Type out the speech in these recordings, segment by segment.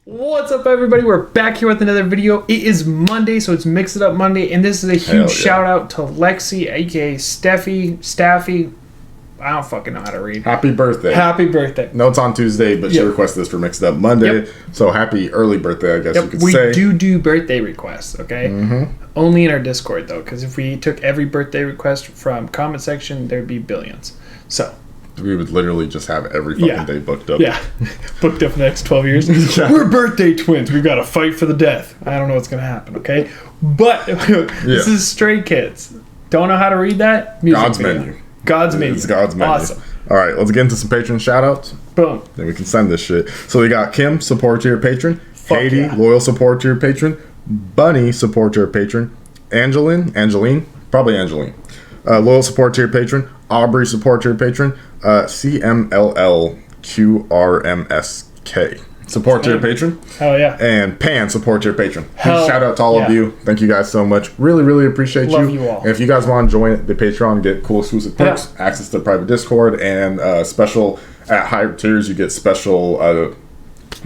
What's up, everybody? We're back here with another video. It is Monday, so it's Mix It Up Monday, and this is a huge shout out to Lexi, aka Staffy. I don't fucking know how to read. Happy birthday. Happy birthday. No, it's on Tuesday, but she requested this for Mix It Up Monday. So happy early birthday, I guess you could say. We do birthday requests, okay? Only in our Discord, though, because if we took every birthday request from comment section, there'd be billions. So we would literally just have every fucking day booked up. Yeah. Booked up for the next 12 years. We're birthday twins. We've got to fight for the death. I don't know what's going to happen, okay? But this is Stray Kids. Don't know how to read that? God's menu. God's menu. It's God's menu. Awesome. All right, let's get into some patron shout-outs. Boom. Then we can send this shit. So we got Kim, support to your patron. Katie, loyal support to your patron. Bunny, support to your patron. Angeline, loyal support to your patron. Aubrey, support to your patron. CMLLQRMSK, support to your patron. Hell yeah. And Pan, support to your patron. Shout out to all of you. Thank you guys so much. Really appreciate Love you all. And if you guys want to join the Patreon, get cool exclusive perks, access to private Discord, and special at higher tiers, you get special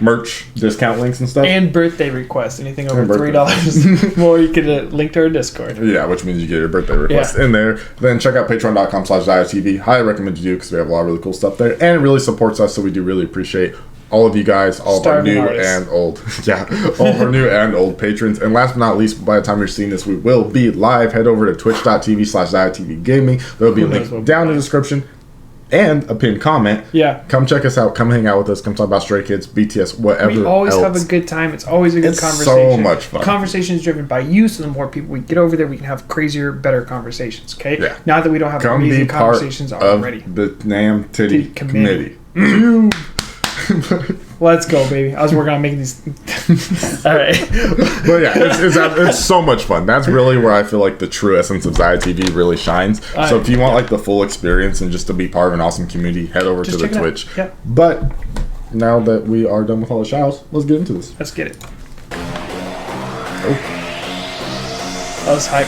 merch discount links and stuff, and birthday requests. Anything over $3 more, you get a link to our Discord. Yeah, which means you get your birthday request in there. Then check out patreon.com/ZiahTV. Highly recommend you do, because we have a lot of really cool stuff there, and it really supports us. So we do really appreciate all of you guys, all of our new and old, all of our new and old patrons. And last but not least, by the time you're seeing this, we will be live. Head over to twitch.tv/ZiahTV Gaming. There will be a link down in the description and a pinned comment. Yeah. Come check us out. Come hang out with us. Come talk about Stray Kids, BTS, whatever. We always have a good time. It's always a good conversation. So much fun. The conversation is driven by you, so the more people we get over there, we can have crazier, better conversations, okay? Yeah. Not that we don't have amazing conversations already. The Nam Titty Committee. Let's go, baby. I was working on making these. All right. But yeah, it's so much fun. That's really where I feel like the true essence of Ziah TV really shines. So if you want like the full experience and just to be part of an awesome community, head over to the Twitch. Yeah. But now that we are done with all the shoutouts, let's get into this. Let's get it. That was hype.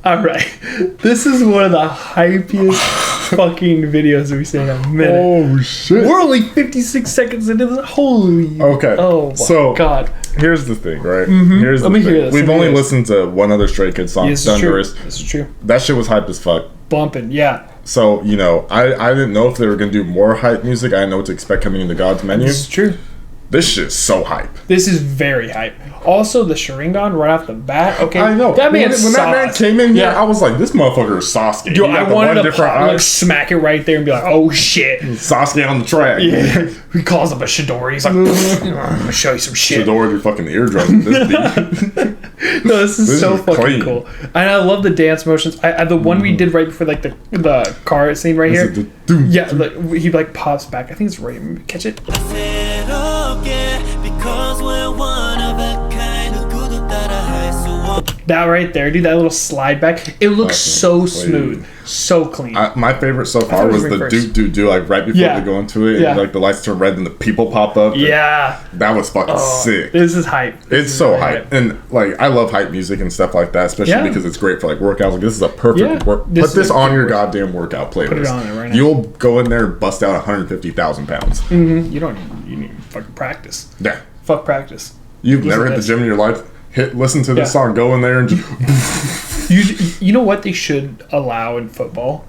Alright, this is one of the hypiest fucking videos that we've seen in a minute. Oh shit. We're only 56 seconds into this. Holy. Okay. Oh my god. Here's the thing, right? Let me hear this. We've only listened to one other Stray Kids song, Thunderous. This is true. That shit was hype as fuck. Bumping, yeah. So, you know, I didn't know if they were going to do more hype music. I didn't know what to expect coming into God's menu. This is true. This shit's so hype. This is very hype. Also, the Sharingan right off the bat. Okay, I know. That man when that man came in here, I was like, this motherfucker is Sasuke. Yo, I wanted to smack it right there and be like, oh shit. Sasuke on the track. Yeah. He calls up a Chidori. He's like, I'm going to show you some shit. Chidori, your fucking eardrum. This beat. No, this is so fucking cool. And I love the dance motions. The one we did right before like the car scene right here. Yeah, like, he like pops back. I think it's right. Catch it. That right there, dude, that little slide back, it looks so smooth, so clean. My favorite so far was the do like right before they go into it, and like the lights turn red and the people pop up. Yeah, that was fucking sick. This is hype. It's so hype, and like I love hype music and stuff like that, especially because it's great for like workouts. Like this is a perfect work. Put this on your goddamn workout playlist. Put it on it right now. You'll go in there and bust out 150,000 pounds. You need fucking practice. Yeah, fuck practice. You've never hit the gym in your life. Listen to this song, go in there and just you know what they should allow in football?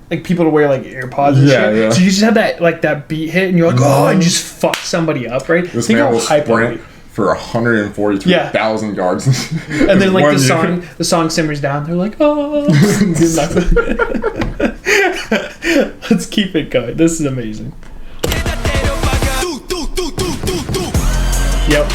Like people to wear like AirPods and shit. Yeah. So you just have that like that beat hit and you're like, oh, and just fuck somebody up, right? This man will sprint for 143,000 yards. And then like the song simmers down. They're like, oh. Let's keep it going. This is amazing. Yep.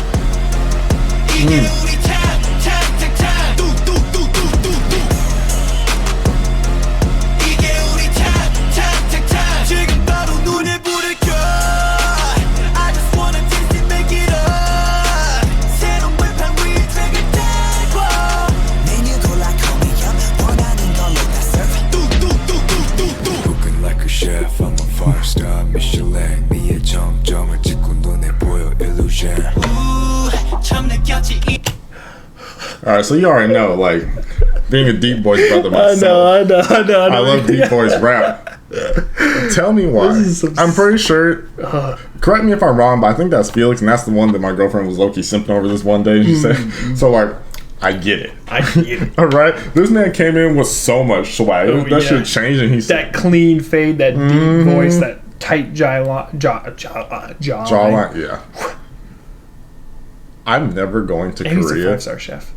Alright, so you already know, like, being a Deep Boys brother myself. I know. I love Deep Boys rap. Tell me why. I'm pretty sure, correct me if I'm wrong, but I think that's Felix, and that's the one that my girlfriend was low-key simping over this one day. She said, so like, I get it. Alright? This man came in with so much swag. That shit changed, and he said, that clean fade, that deep voice, that tight jawline. Yeah. I'm never going to Korea. 5-star chef.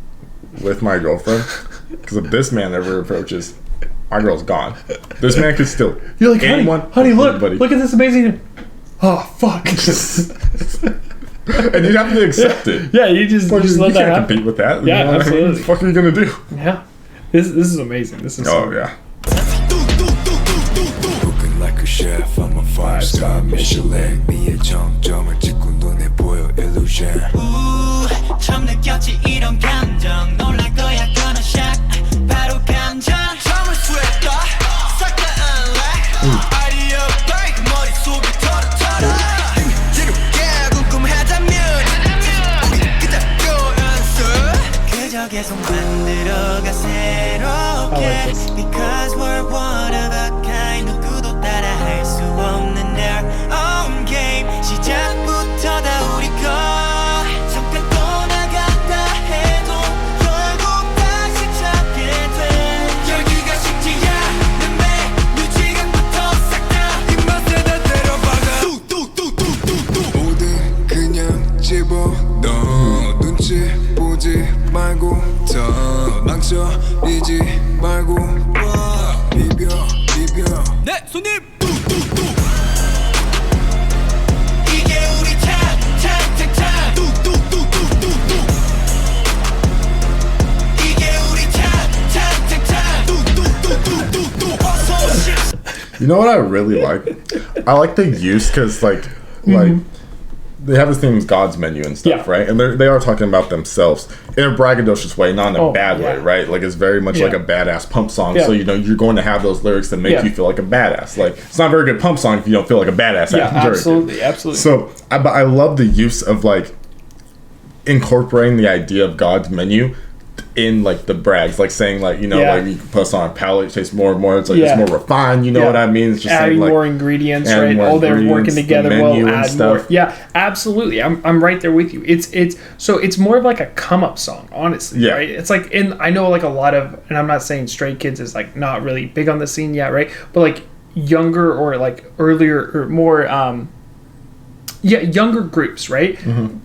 With my girlfriend, because if this man ever approaches, my girl's gone. This man could still. You're like, honey, look at this amazing. Oh fuck! And you'd have to accept it. Yeah, you just let that happen. You can't compete with that. Yeah, absolutely. What the fuck are you gonna do? Yeah, this is amazing. This is. Oh yeah. Cooking like a chef, I'm a 5-star Michelin. 미의 정점을 찍고 눈에 보여 illusion. 처음 느꼈지 이런 감정 놀랄 거야 gonna shock 바로 감정 처음을 sweat 싹 다 unlock 아이디어 break 머릿속을 털어 지겹게 궁금하다면 우리 그저 연습 그저 계속 만들어가 새롭게 because we're one of a kind 누구도 따라 할 수 없는 our own game 시작부터 다 우리 거 말고 더 망설이지 말고 비벼 네 손님 이게 우리 탑 이게 우리 탑 You know what I really like? I like the use because like they have this thing as God's menu and stuff, right? And they are talking about themselves in a braggadocious way, not in a bad way, right? Like it's very much like a badass pump song. So you know you're going to have those lyrics that make you feel like a badass. Like it's not a very good pump song if you don't feel like a badass. Yeah, absolutely. So I love the use of like incorporating the idea of God's menu in like the brags, like saying like, you know, like you can put a song on palate, it tastes more and more, it's like it's more refined, you know what I mean? It's just adding like, more ingredients, right? All they're working together will add more. Yeah, absolutely. I'm right there with you. It's more of like a come up song, honestly, right? It's like, and I know like a lot of, and I'm not saying Stray Kids is like not really big on the scene yet, right? But like younger or like earlier or more younger groups, right?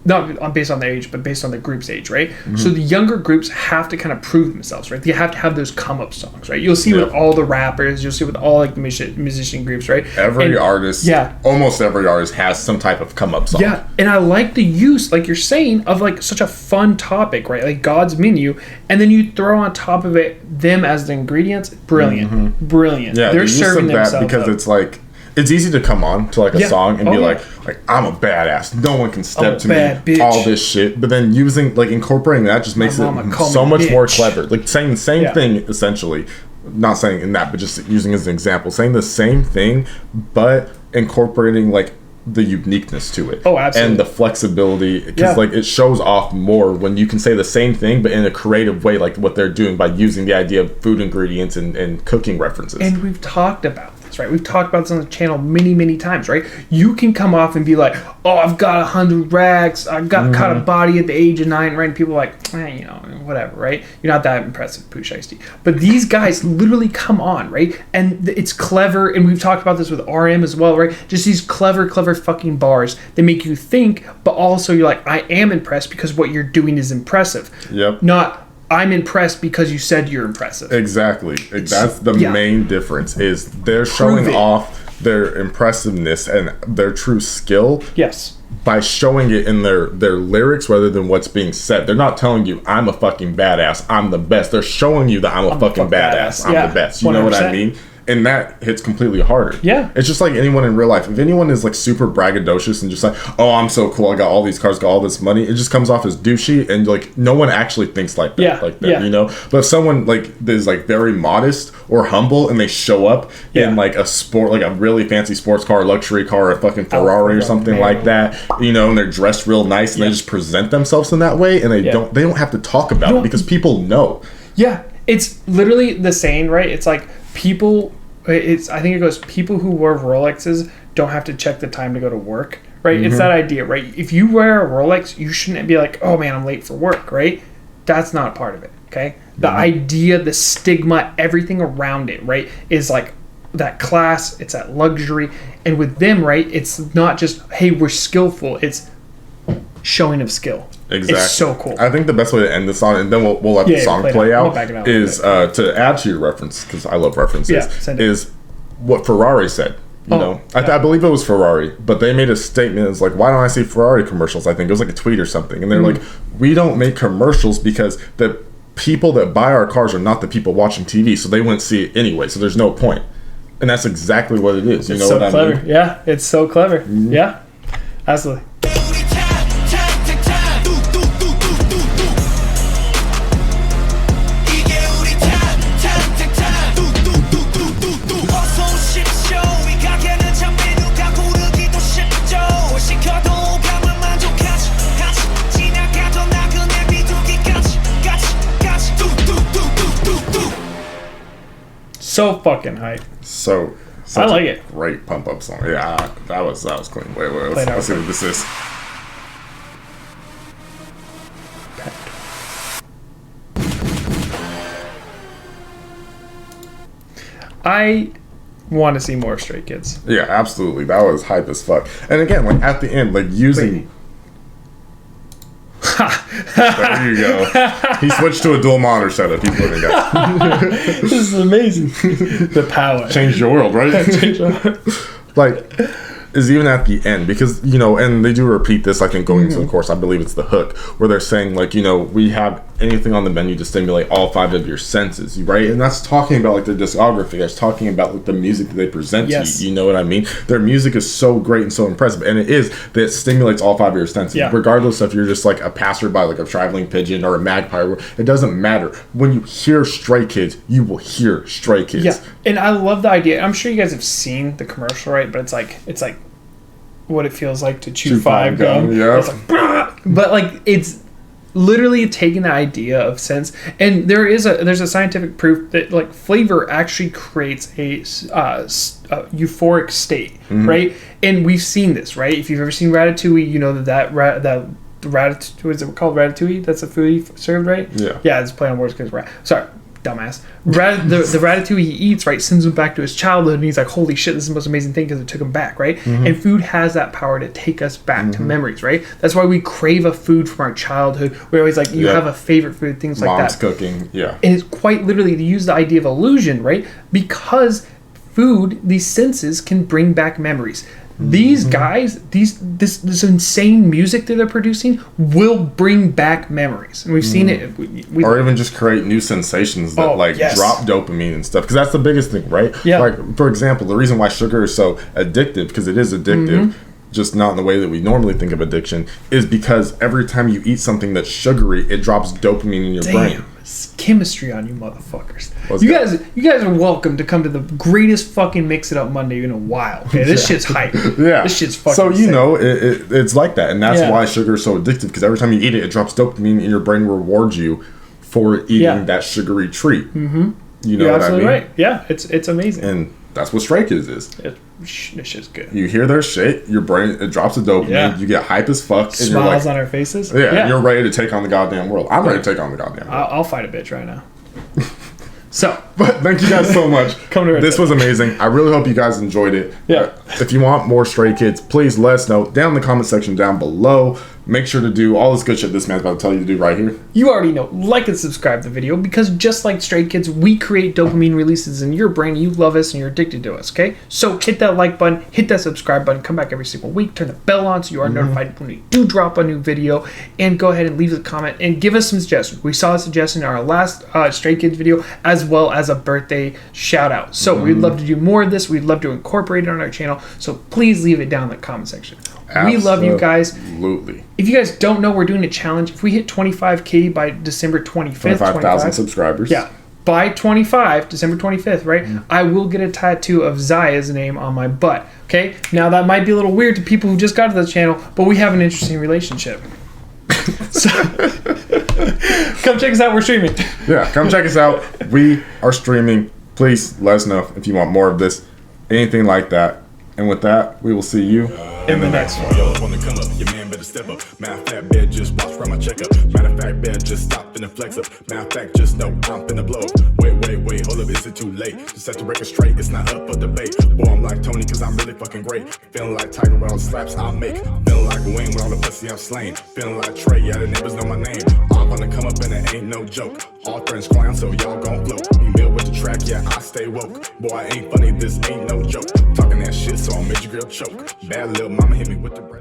Not based on their age, but based on the group's age, right? So the younger groups have to kind of prove themselves, right? They have to have those come-up songs, right? You'll see with all the rappers, you'll see with all like the musician groups, right? Every artist, almost every artist has some type of come-up song. Yeah, and I like the use, like you're saying, of like such a fun topic, right? Like God's menu, and then you throw on top of it them as the ingredients. Brilliant, brilliant. Yeah, they're serving themselves because it's like, it's easy to come on to like a song and be like I'm a badass. No one can step to me. Bitch. All this shit. But then incorporating that just makes it so much more clever. Like saying the same thing essentially. Not saying in that, but just using as an example. Saying the same thing, but incorporating like the uniqueness to it. Oh, absolutely. And the flexibility. Because like it shows off more when you can say the same thing, but in a creative way, like what they're doing by using the idea of food ingredients and cooking references. And we've talked about this. this, right? We've talked about this on the channel many times, right? You can come off and be like, oh, I've got 100 racks, I caught a body at the age of 9, right? And people are like, you know, whatever, right? You're not that impressive, Pooh Shiesty. But these guys literally come on, right? And it's clever, and we've talked about this with RM as well, right? Just these clever fucking bars that make you think, but also you're like, I am impressed because what you're doing is impressive. Yep. Not, I'm impressed because you said you're impressive. Exactly. That's the main difference, is they're showing off their impressiveness and their true skill. Yes. By showing it in their lyrics rather than what's being said. They're not telling you, I'm a fucking badass, I'm the best. They're showing you that I'm a fucking badass. I'm the best. You 100%. Know what I mean? And that hits completely harder. Yeah. It's just like anyone in real life. If anyone is like super braggadocious and just like, oh, I'm so cool, I got all these cars, got all this money, it just comes off as douchey, and like no one actually thinks like that. You know? But if someone like is like very modest or humble and they show up in like a sport, like a really fancy sports car, luxury car, a fucking Ferrari or something like that, you know, and they're dressed real nice and they just present themselves in that way, and they don't have to talk about it because people know. Yeah. It's literally the saying, right? It's like people who wear Rolexes don't have to check the time to go to work, right? It's that idea, right? If you wear a Rolex, you shouldn't be like, oh man, I'm late for work, right? That's not part of it, okay? The idea, the stigma, everything around it, right, is like that class, it's that luxury. And with them, right, it's not just, hey, we're skillful, it's showing of skill. Exactly. It's so cool. I think the best way to end this on, and then we'll let the song play out, is to add to your reference, because I love references, is what Ferrari said. You know, I believe it was Ferrari, but they made a statement. It's like, why don't I see Ferrari commercials? I think it was like a tweet or something. And they're like, we don't make commercials because the people that buy our cars are not the people watching TV, so they wouldn't see it anyway. So there's no point. And that's exactly what it is. You know what I mean? Clever. Yeah, it's so clever. Yeah, absolutely. So fucking hype. So I like it. Great pump up song. Yeah, that was clean. Wait, let's see what this is. I want to see more Stray Kids. Yeah, absolutely. That was hype as fuck. And again, like at the end, like using. There you go. He switched to a dual monitor setup. He's living out. This is amazing. The power. Changed your world, right? Like, is even at the end, because, you know, and they do repeat this, I think, going into the course, I believe it's the hook, where they're saying, like, you know, we have anything on the menu to stimulate all 5 of your senses, right? And that's talking about, like, their discography. That's talking about, like, the music that they present to you. You know what I mean? Their music is so great and so impressive, and it is that it stimulates all 5 of your senses, regardless if you're just, like, a passerby, like a traveling pigeon or a magpie. It doesn't matter. When you hear Stray Kids, you will hear Stray Kids. Yeah, and I love the idea. I'm sure you guys have seen the commercial, right? But it's like what it feels like to chew 5 gum. Yeah. It's like, but like it's literally taking the idea of sense, and there's a scientific proof that like flavor actually creates a euphoric state, right? And we've seen this, right? If you've ever seen Ratatouille, you know that ratatouille, is it called Ratatouille? That's the food he served, right? Yeah, it's play on words because sorry, dumbass. The ratatouille he eats, right, sends him back to his childhood, and he's like, holy shit, this is the most amazing thing because it took him back, right? And food has that power to take us back to memories, right? That's why we crave a food from our childhood. We're always like, you have a favorite food, things like that. Mom's cooking, And it's quite literally to use the idea of illusion, right? Because food, these senses can bring back memories. These guys, this insane music that they're producing will bring back memories, and we've seen it. Or even just create new sensations that drop dopamine and stuff. Because that's the biggest thing, right? Yeah. Like, for example, the reason why sugar is so addictive, because it is addictive, just not in the way that we normally think of addiction, is because every time you eat something that's sugary, it drops dopamine in your brain. It's chemistry on you motherfuckers. You guys are welcome to come to the greatest fucking Mix It Up Monday in a while. Okay, this shit's hype. This shit's fucking so you insane. know it's like that, and that's why sugar is so addictive, because every time you eat it, it drops dopamine and your brain rewards you for eating that sugary treat. You know what I mean? Right. Yeah, it's amazing. And that's what Stray Kids is. This shit's good. You hear their shit, your brain, it drops a dopamine, you get hype as fuck. And smiles on our faces. Yeah, you're ready to take on the goddamn world. I'm ready to take on the goddamn world. I'll fight a bitch right now. So, but thank you guys so much. This was amazing. I really hope you guys enjoyed it. Yeah. If you want more Stray Kids, please let us know down in the comment section down below. Make sure to do all this good shit this man's about to tell you to do right here. You already know. Like and subscribe to the video because just like Stray Kids, we create dopamine releases in your brain. You love us and you're addicted to us, okay? So hit that like button, hit that subscribe button, come back every single week, turn the bell on so you are notified when we do drop a new video, and go ahead and leave a comment and give us some suggestions. We saw a suggestion in our last Stray Kids video as well as a birthday shout out. So we'd love to do more of this. We'd love to incorporate it on our channel. So please leave it down in the comment section. Absolutely. We love you guys. Absolutely. If you guys don't know, we're doing a challenge. If we hit 25K by December 25th, 25,000 subscribers. Yeah. By December 25th, right? I will get a tattoo of Ziah's name on my butt. Okay? Now, that might be a little weird to people who just got to the channel, but we have an interesting relationship. So, come check us out. We're streaming. Yeah, come check us out. We are streaming. Please let us know if you want more of this, anything like that. And with that, we will see you in the next one. Yo, wanna come up, your man better step up. Matter of fact, better just watch from my checkup. Matter of fact, better just stop and flex up. Matter of fact, just know I'm finna blow. Wait, hold up, is it too late? To set the record straight, it's not up for debate. Boy, I'm like Tony, cause I'm really fucking great. Feeling like Tiger with all the slaps I'll make. Feeling like Wayne with all the pussy I've slain. Feeling like Trey, yeah, the neighbors know my name. I'm gonna come up and it ain't no joke. All friends clown, so y'all gon' float. You build with the track, yeah, I stay woke. Boy, I ain't funny, this ain't no joke. Talking that shit, so I'll make your girl choke. Bad little mama hit me with the brush.